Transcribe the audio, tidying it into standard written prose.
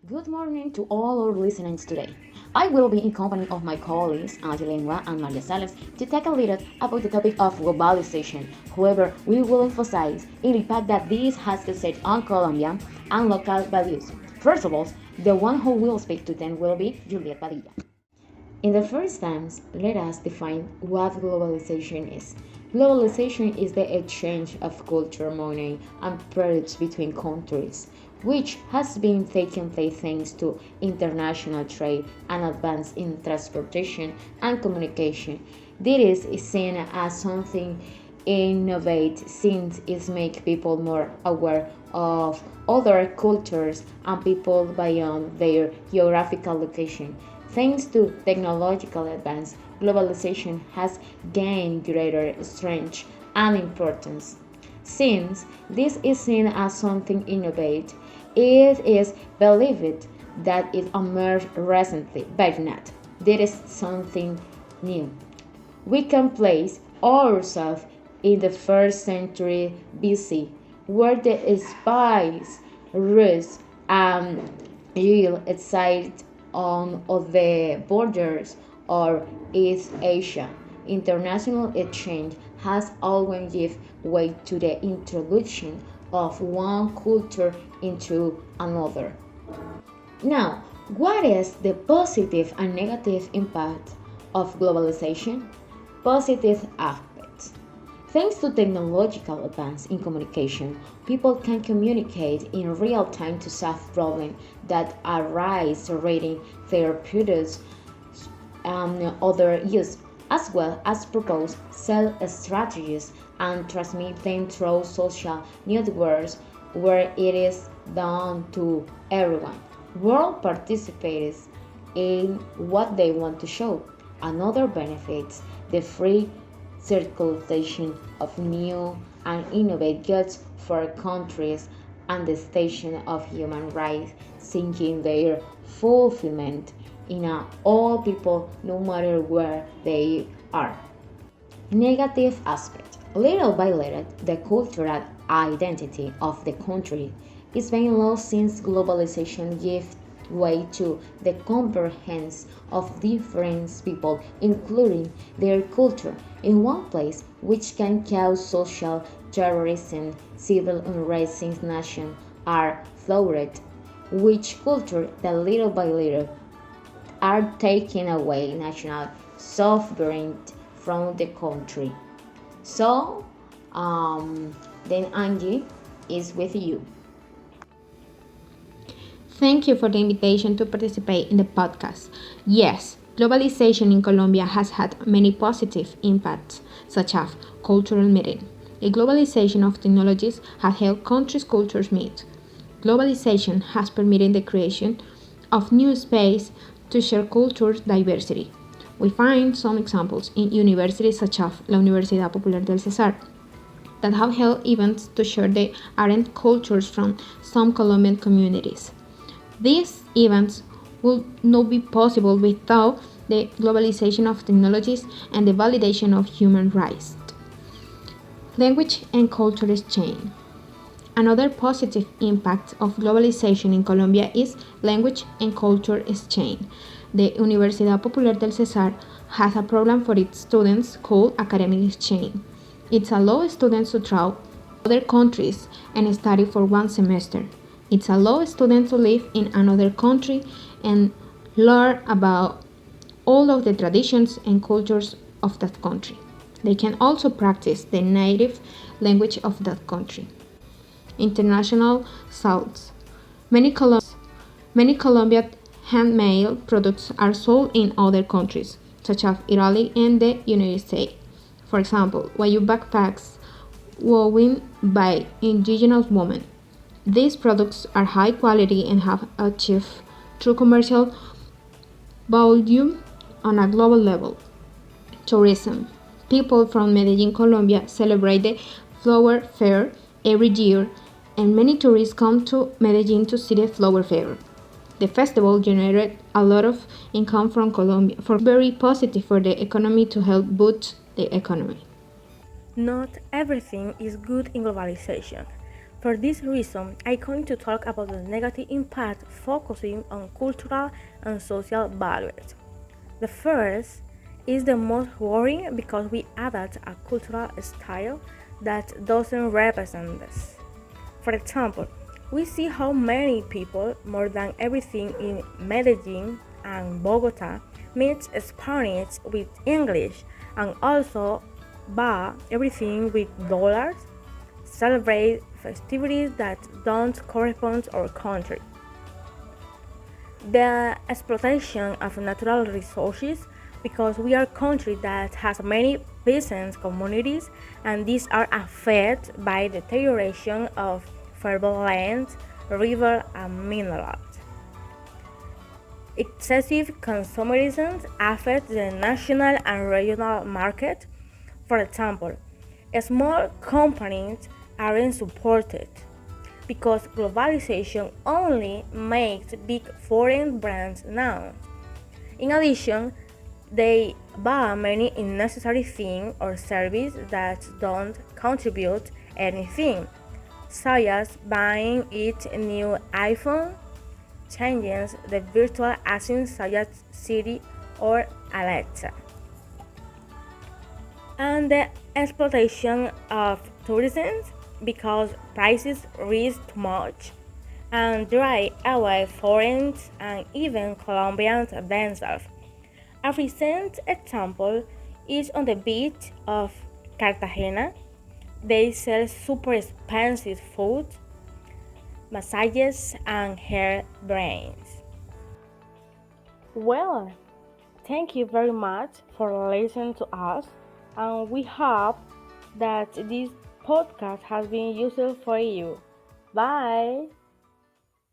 Good morning to all our listeners today. I will be in company of my colleagues Angelina and Maria Sales to take a little about the topic of globalization. However, we will emphasize in the fact that this has to set on Colombian and local values. First of all, the one who will speak to them will be Juliet Padilla. In the first times, let us define what globalization is. Globalization is the exchange of culture, money, and products between countries, which has been taking place thanks to international trade and advance in transportation and communication. This is seen as something innovate since it makes people more aware of other cultures and people beyond their geographical location. Thanks to technological advance, globalization has gained greater strength and importance. Since this is seen as something innovative, it is believed that it emerged recently, but not. There is something new. We can place ourselves in the first century BC, where the spies, Rus, and Yule existed on the borders of East Asia. International exchange has always given way to the introduction of one culture into another. Now, what is the positive and negative impact of globalization? Positive aspects. Thanks to technological advance in communication, people can communicate in real time to solve problems that arise reading their products and other use, as well as propose sell strategies and transmit them through social networks where it is done to everyone. World participates in what they want to show. Another benefits the free circulation of new and innovative goods for countries and the station of human rights seeking their fulfillment in all people no matter where they are. Negative aspect. Little by little, the cultural identity of the country is being lost since globalization gives way to the convergence of different people, including their culture, in one place, which can cause social terrorism, civil unrest since nations are flooded, which culture that little by little are taking away national sovereignty from the country. So, then Angie is with you. Thank you for the invitation to participate in the podcast. Yes, globalization in Colombia has had many positive impacts, such as cultural meeting. The globalization of technologies has helped countries' cultures meet. Globalization has permitted the creation of new space to share cultural diversity. We find some examples in universities such as la Universidad Popular del Cesar that have held events to share the art cultures from some Colombian communities. These events would not be possible without the globalization of technologies and the validation of human rights. Language and culture exchange. Another positive impact of globalization in Colombia is language and culture exchange. The Universidad Popular del Cesar has a program for its students called Academic Exchange. It allows students to travel to other countries and study for one semester. It allows students to live in another country and learn about all of the traditions and cultures of that country. They can also practice the native language of that country. International sales. Many Colombian handmade products are sold in other countries, such as Italy and the United States. For example, Wayu backpacks woven by indigenous women. These products are high quality and have achieved true commercial volume on a global level. Tourism. People from Medellin, Colombia celebrate the Flower Fair every year, and many tourists come to Medellin to see the Flower Fair. The festival generated a lot of income from Colombia, for very positive for the economy to help boost the economy. Not everything is good in globalization. For this reason, I'm going to talk about the negative impact focusing on cultural and social values. The first is the most worrying because we adopt a cultural style that doesn't represent us. For example, we see how many people, more than everything in Medellin and Bogota, mix Spanish with English and also buy everything with dollars, celebrate festivities that don't correspond to our country. The exploitation of natural resources because we are a country that has many peasant communities and these are affected by the deterioration of fertile land, river and minerals. Excessive consumerism affects the national and regional market. For example, small companies aren't supported because globalization only makes big foreign brands known. In addition, they buy many unnecessary things or services that don't contribute anything, such as buying each new iPhone, changes the virtual assistants such as Siri or Alexa, and the exploitation of tourism because prices rise too much and drive away foreigners and even Colombians themselves. A recent example is on the beach of Cartagena. They sell super expensive food, massages, and hair brains. Well, thank you very much for listening to us, and we hope that this podcast has been useful for you. Bye.